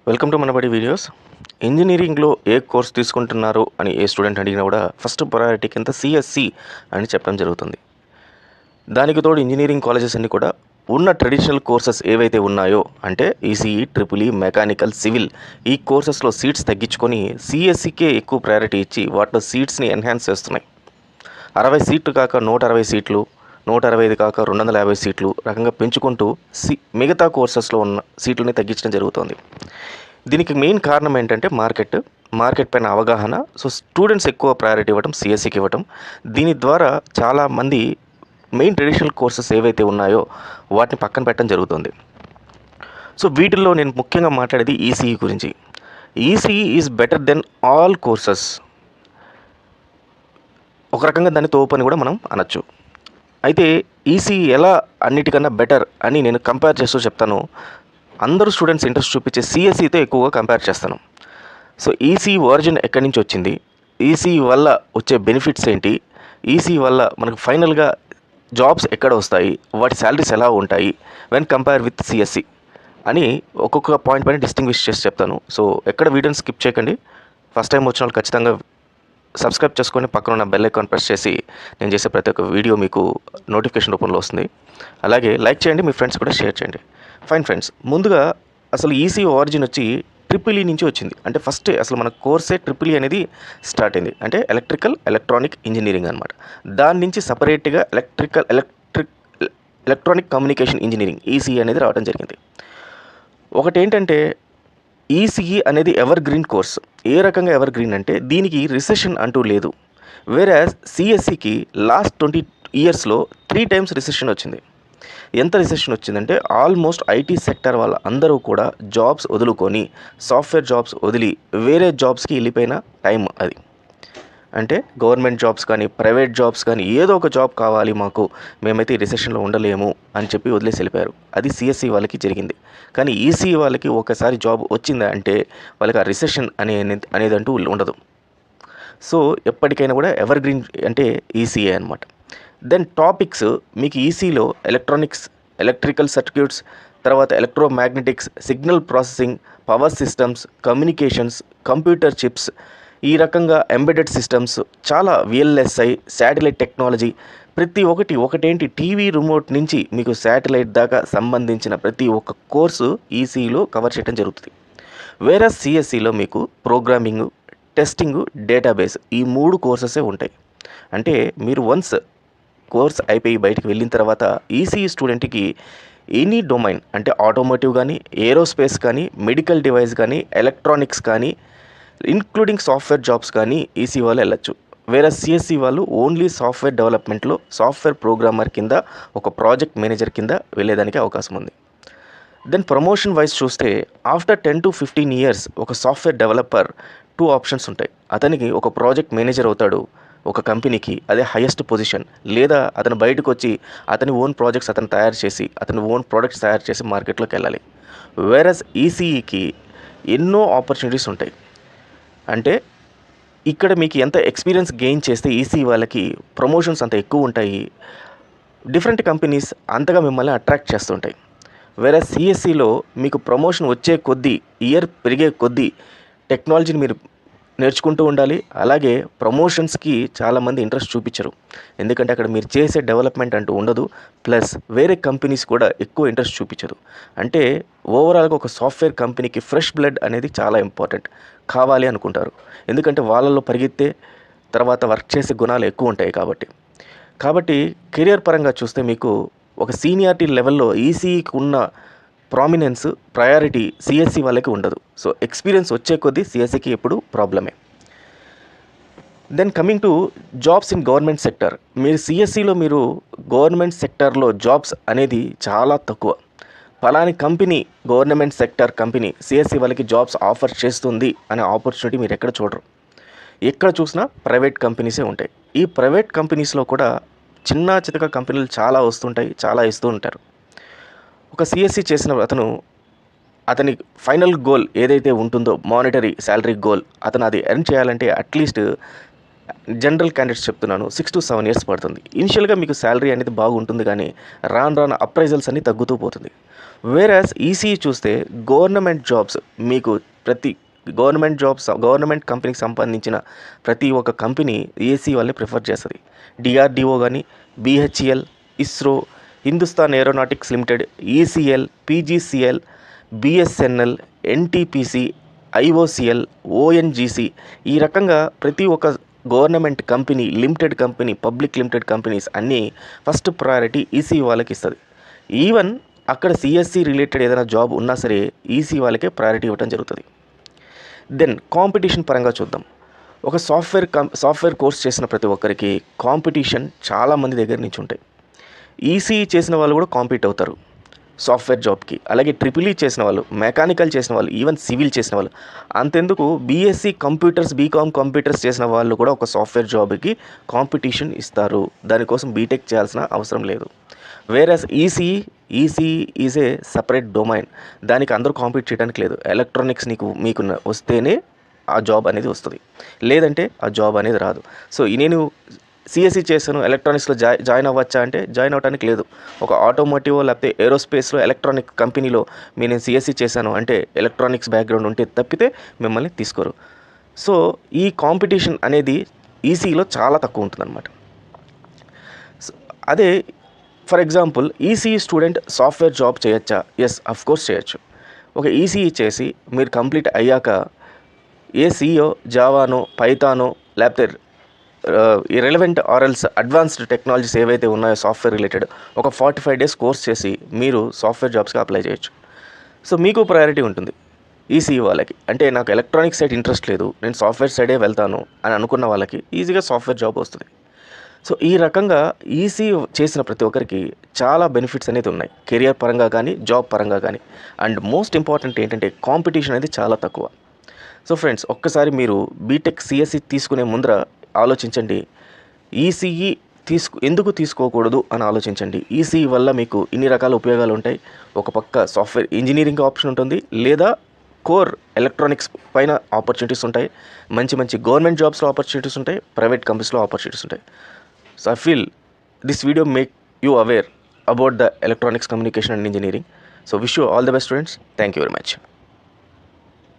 Welcome to Manabadi videos. ఇంజనీరింగ్లో ఏ course తీసుకుంటున్నారు అని ఏ స్టూడెంట్ అడిగినా కూడా ఫస్ట్ ప్రయారిటీ కింద సిఎస్సి అని చెప్పడం జరుగుతుంది. దానికి తోడు ఇంజనీరింగ్ కాలేజెస్ అన్నీ కూడా ఉన్న ట్రెడిషనల్ కోర్సెస్ ఏవైతే ఉన్నాయో అంటే ECE, triple E, mechanical, civil ఈ కోర్సెస్లో సీట్స్ తగ్గించుకొని సిఎస్సికే ఎక్కువ ప్రయారిటీ ఇచ్చి వాటిలో సీట్స్ని ఎన్హాన్స్ చేస్తున్నాయి. 60 సీట్లు కాక 160 సీట్లు, 165 కాక 250 సీట్లు రకంగా పెంచుకుంటూ మిగతా కోర్సెస్లో ఉన్న సీట్లని తగ్గించడం జరుగుతుంది. దీనికి మెయిన్ కారణం ఏంటంటే మార్కెట్ పైన అవగాహన. సో స్టూడెంట్స్ ఎక్కువ ప్రయారిటీ ఇవ్వడం, సిఎస్సికి ఇవ్వడం. దీని ద్వారా చాలామంది మెయిన్ ట్రెడిషనల్ కోర్సెస్ ఏవైతే ఉన్నాయో వాటిని పక్కన పెట్టడం జరుగుతుంది. సో వీటిల్లో నేను ముఖ్యంగా మాట్లాడేది ఈసీఈ గురించి. ECE is better than all courses. ఒక రకంగా దాన్ని తోపని కూడా మనం అనొచ్చు. అయితే ఈసీఈ ఎలా అన్నిటికన్నా బెటర్ అని నేను కంపేర్ చేస్తూ చెప్తాను. అందరూ స్టూడెంట్స్ ఇంట్రెస్ట్ చూపించే సిఎస్సితో ఎక్కువగా కంపేర్ చేస్తాను. సో ఈసీఈ ఒరిజిన్ ఎక్కడి నుంచి వచ్చింది, ఈసీఈ వల్ల వచ్చే బెనిఫిట్స్ ఏంటి, ఈసీఈ వల్ల మనకు ఫైనల్గా జాబ్స్ ఎక్కడ వస్తాయి, వాటి శాలరీస్ ఎలా ఉంటాయి వెన్ కంపేర్ విత్ సిఎస్సి అని ఒక్కొక్క పాయింట్ పైన డిస్టింగ్విష్ చేసి చెప్తాను. సో ఎక్కడ వీడియోని స్కిప్ చేయకండి. ఫస్ట్ టైం వచ్చిన వాళ్ళు ఖచ్చితంగా సబ్స్క్రైబ్ చేసుకొని పక్కన ఉన్న బెల్ ఐకాన్ ప్రెస్ చేసి నేను చేసే ప్రతి ఒక్క వీడియో మీకు నోటిఫికేషన్ రూపంలో వస్తుంది. అలాగే లైక్ చేయండి, మీ ఫ్రెండ్స్ కూడా షేర్ చేయండి. ఫైన్ ఫ్రెండ్స్, ముందుగా అసలు ఈసీ ఆరిజిన్ వచ్చి ట్రిపుల్ ఈ నుంచి వచ్చింది. అంటే ఫస్ట్ అసలు మన కోర్సే ట్రిపుల్ ఈ అనేది స్టార్ట్ అయింది. అంటే ఎలక్ట్రానిక్ ఇంజనీరింగ్ అనమాట. దాని నుంచి సపరేట్గా ఎలక్ట్రానిక్ కమ్యూనికేషన్ ఇంజనీరింగ్ ఈసీ అనేది రావడం జరిగింది. ఒకటి ఏంటంటే ఈసీఈ అనేది ఎవర్ గ్రీన్ కోర్స్. ఏ రకంగా ఎవర్ గ్రీన్ అంటే దీనికి రిసెషన్ అంటూ లేదు. వేరాజ్ సిఎస్సికి లాస్ట్ 20 ఇయర్స్లో 3 టైమ్స్ రిసెషన్ వచ్చింది. ఎంత రిసెషన్ వచ్చిందంటే ఆల్మోస్ట్ ఐటీ సెక్టర్ వాళ్ళ అందరూ కూడా జాబ్స్ వదులుకొని సాఫ్ట్వేర్ జాబ్స్ వదిలి వేరే జాబ్స్కి వెళ్ళిపోయిన టైం అది. అంటే గవర్నమెంట్ జాబ్స్ కానీ ప్రైవేట్ జాబ్స్ కానీ ఏదో ఒక జాబ్ కావాలి మాకు, మేమైతే ఈ రిసెషన్లో ఉండలేము అని చెప్పి వదిలేసి వెళ్ళిపోయారు. అది సిఎస్సి వాళ్ళకి జరిగింది. కానీ ఈసీ వాళ్ళకి ఒకసారి జాబ్ వచ్చిందా అంటే వాళ్ళకి ఆ రిసెషన్ అనేదంటూ ఉండదు. సో ఎప్పటికైనా కూడా ఎవర్ గ్రీన్ అంటే ఈసీఏ అనమాట. దెన్ టాపిక్స్ మీకు ఈసీలో ఎలక్ట్రికల్ సర్క్యూట్స్, తర్వాత electromagnetics, signal processing, power systems, communications, computer chips, ఈ రకంగా ఎంబెడెడ్ సిస్టమ్స్, చాలా విఎల్ఎస్ఐ, శాటిలైట్ టెక్నాలజీ, ప్రతి ఒకటేంటి టీవీ రిమోట్ నుంచి మీకు శాటిలైట్ దాకా సంబంధించిన ప్రతి ఒక్క కోర్సు ఈసీలో కవర్ చేయడం జరుగుతుంది. వేరే సిఎస్సిలో మీకు ప్రోగ్రామింగ్, టెస్టింగ్, డేటాబేస్ ఈ 3 కోర్సెసే ఉంటాయి. అంటే మీరు వన్స్ కోర్స్ అయిపోయి బయటికి వెళ్ళిన తర్వాత ఈసీఈ స్టూడెంట్కి ఎనీ డొమైన్ అంటే ఆటోమోటివ్ కానీ, ఏరోస్పేస్ కానీ, మెడికల్ డివైస్ కానీ, ఎలక్ట్రానిక్స్ కానీ, ఇంక్లూడింగ్ సాఫ్ట్వేర్ జాబ్స్ కానీ ఈసీ వాళ్ళు వెళ్ళచ్చు. వేరే సిఎస్సి వాళ్ళు ఓన్లీ సాఫ్ట్వేర్ డెవలప్మెంట్లో సాఫ్ట్వేర్ ప్రోగ్రామర్ కింద, ఒక ప్రాజెక్ట్ మేనేజర్ కింద వెళ్ళేదానికి అవకాశం ఉంది. దెన్ ప్రమోషన్ వైజ్ చూస్తే ఆఫ్టర్ 10 to 15 ఇయర్స్ ఒక సాఫ్ట్వేర్ డెవలపర్ 2 ఆప్షన్స్ ఉంటాయి. అతనికి ఒక ప్రాజెక్ట్ మేనేజర్ అవుతాడు ఒక కంపెనీకి, అదే హైయెస్ట్ పొజిషన్. లేదా అతను బయటకు వచ్చి అతని ఓన్ ప్రాజెక్ట్స్ అతను తయారు చేసి అతని ఓన్ ప్రోడక్ట్స్ తయారు చేసి మార్కెట్లోకి వెళ్ళాలి. వేరస్ ఈసీఈకి ఎన్నో ఆపర్చునిటీస్ ఉంటాయి. అంటే ఇక్కడ మీకు ఎంత ఎక్స్పీరియన్స్ గెయిన్ చేస్తే ఈసీ వాళ్ళకి ప్రమోషన్స్ అంత ఎక్కువ ఉంటాయి. డిఫరెంట్ కంపెనీస్ అంతగా మిమ్మల్ని అట్రాక్ట్ చేస్తుంటాయి. వేరే సిఎస్సిలో మీకు ప్రమోషన్ వచ్చే కొద్దీ, ఇయర్ పెరిగే కొద్దీ టెక్నాలజీని మీరు నేర్చుకుంటూ ఉండాలి. అలాగే ప్రమోషన్స్కి చాలామంది ఇంట్రెస్ట్ చూపించరు, ఎందుకంటే అక్కడ మీరు చేసే డెవలప్మెంట్ అంటూ ఉండదు. ప్లస్ వేరే కంపెనీస్ కూడా ఎక్కువ ఇంట్రెస్ట్ చూపించదు. అంటే ఓవరాల్గా ఒక సాఫ్ట్వేర్ కంపెనీకి ఫ్రెష్ బ్లడ్ అనేది చాలా ఇంపార్టెంట్ కావాలి అనుకుంటారు. ఎందుకంటే వాళ్ళలో పరిగెత్తే తర్వాత వర్క్ చేసే గుణాలు ఎక్కువ ఉంటాయి కాబట్టి కెరియర్ పరంగా చూస్తే మీకు ఒక సీనియారిటీ లెవెల్లో ఈసీఈకి ఉన్న ప్రామినెన్స్, ప్రయారిటీ సిఎస్సి వాళ్ళకి ఉండదు. సో ఎక్స్పీరియన్స్ వచ్చే కొద్దీ సిఎస్సికి ఎప్పుడు ప్రాబ్లమే. Then coming to jobs in government sector. మీరు సిఎస్సిలో మీరు గవర్నమెంట్ సెక్టర్లో జాబ్స్ అనేది చాలా తక్కువ. ఫలాని company, government sector company CSC వాళ్ళకి జాబ్స్ ఆఫర్ చేస్తుంది అనే ఆపర్చునిటీ మీరు ఎక్కడ చూడరు. ఎక్కడ చూసినా ప్రైవేట్ కంపెనీసే ఉంటాయి. ఈ ప్రైవేట్ కంపెనీస్లో కూడా చిన్న చితక కంపెనీలు చాలా వస్తుంటాయి, చాలా ఇస్తూ ఉంటారు. ఒక సిఎస్సి చేసిన అతని ఫైనల్ గోల్ ఏదైతే ఉంటుందో, మానిటరీ శాలరీ గోల్, అతను అది ఎర్న్ చేయాలంటే అట్లీస్ట్ జనరల్ క్యాండిడేట్స్ చెప్తున్నాను 6 to 7 ఇయర్స్ పడుతుంది. ఇనిషియల్గా మీకు శాలరీ అనేది బాగుంటుంది, కానీ రాను అప్రైజల్స్ అన్నీ తగ్గుతూ పోతుంది. వేరాస్ ఈసీఈ చూస్తే గవర్నమెంట్ జాబ్స్ మీకు ప్రతి గవర్నమెంట్ కంపెనీకి సంబంధించిన ప్రతి ఒక్క కంపెనీ ఏసీ వాళ్ళని ప్రిఫర్ చేస్తుంది. డిఆర్డిఓ కానీ, BHEL, ISRO, Hindustan aeronautics limited, ECL, PGCL, BSNL, NTPC, IOCL, ONGC, ఈ రకంగా ప్రతి ఒక్క government company, limited company, public limited companies అన్నీ ఫస్ట్ ప్రయారిటీ ఈసీఈ వాళ్ళకి ఇస్తుంది. ఈవెన్ అక్కడ సిఎస్సి రిలేటెడ్ ఏదైనా జాబ్ ఉన్నా సరే ఈసీఈ వాళ్ళకే ప్రయారిటీ ఇవ్వడం జరుగుతుంది. దెన్ కాంపిటీషన్ పరంగా చూద్దాం. ఒక సాఫ్ట్వేర్ కోర్స్ చేసిన ప్రతి ఒక్కరికి కాంపిటీషన్ చాలామంది దగ్గర నుంచి ఉంటాయి. ఈసీఈ చేసిన వాళ్ళు కూడా కాంపీట్ అవుతారు సాఫ్ట్వేర్ జాబ్కి. అలాగే ట్రిపుల్ ఈ చేసిన వాళ్ళు, మెకానికల్ చేసిన వాళ్ళు, ఈవెన్ సివిల్ చేసిన వాళ్ళు, అంతెందుకు బీఎస్సీ కంప్యూటర్స్, బీకామ్ కంప్యూటర్స్ చేసిన వాళ్ళు కూడా ఒక సాఫ్ట్వేర్ జాబ్కి కాంపిటీషన్ ఇస్తారు. దానికోసం బీటెక్ చేయాల్సిన అవసరం లేదు. Whereas ECE is a separate domain. దానికి అందరూ కాంపీట్ చేయడానికి లేదు. ఎలక్ట్రానిక్స్ మీకు వస్తేనే ఆ జాబ్ అనేది వస్తుంది, లేదంటే ఆ జాబ్ అనేది రాదు. సో నేను సిఎస్సి చేశాను, ఎలక్ట్రానిక్స్లో జాయిన్ అవ్వచ్చా అంటే జాయిన్ అవ్వడానికి లేదు. ఒక ఆటోమోటివ్ లేకపోతే ఏరోస్పేస్లో ఎలక్ట్రానిక్ కంపెనీలో నేను సిఎస్సి చేశాను అంటే ఎలక్ట్రానిక్స్ బ్యాక్గ్రౌండ్ ఉంటే తప్పితే మిమ్మల్ని తీసుకోరు. సో ఈ కాంపిటీషన్ అనేది ఈసీఈలో చాలా తక్కువ ఉంటుందన్నమాట. అదే for example ECE student software job చేయొచ్చా? ఎస్, అఫ్ కోర్స్ చేయొచ్చు. ఒక ఈసీఈ చేసి మీరు కంప్లీట్ అయ్యాక ఏ సిఓ, జావానో, పైథానో లేకపోతే ఇరెలవెంట్ ఆర్ఎల్స్ అడ్వాన్స్డ్ టెక్నాలజీస్ ఏవైతే ఉన్నాయో సాఫ్ట్వేర్ రిలేటెడ్ ఒక 45 days కోర్స్ చేసి మీరు సాఫ్ట్వేర్ జాబ్స్కి అప్లై చేయొచ్చు. సో మీకు ప్రయారిటీ ఉంటుంది ఈసీఈ వాళ్ళకి. అంటే నాకు ఎలక్ట్రానిక్ సైడ్ ఇంట్రెస్ట్ లేదు, నేను సాఫ్ట్వేర్ సైడే వెళ్తాను అని అనుకున్న వాళ్ళకి ఈజీగా సాఫ్ట్వేర్ జాబ్ వస్తుంది. సో ఈ రకంగా ఈసీఈ చేసిన ప్రతి ఒక్కరికి చాలా బెనిఫిట్స్ అనేది ఉన్నాయి, కెరియర్ పరంగా కానీ, జాబ్ పరంగా కానీ. అండ్ మోస్ట్ ఇంపార్టెంట్ ఏంటంటే కాంపిటీషన్ అనేది చాలా తక్కువ. సో ఫ్రెండ్స్, ఒక్కసారి మీరు బీటెక్ సిఎస్సి తీసుకునే ముందర ఆలోచించండి, ఈసీఈ ఎందుకు తీసుకోకూడదు అని ఆలోచించండి. ఈసీఈ వల్ల మీకు ఇన్ని రకాల ఉపయోగాలు ఉంటాయి. ఒక పక్క సాఫ్ట్వేర్ ఇంజనీరింగ్ ఆప్షన్ ఉంటుంది, లేదా కోర్ ఎలక్ట్రానిక్స్ పైన ఆపర్చునిటీస్ ఉంటాయి, మంచి గవర్నమెంట్ జాబ్స్లో ఆపర్చునిటీస్ ఉంటాయి, ప్రైవేట్ కంపెనీస్లో ఆపర్చునిటీస్ ఉంటాయి. So I feel this video make you aware about the electronics, communication and engineering. So wish you all the best, students. Thank you very much.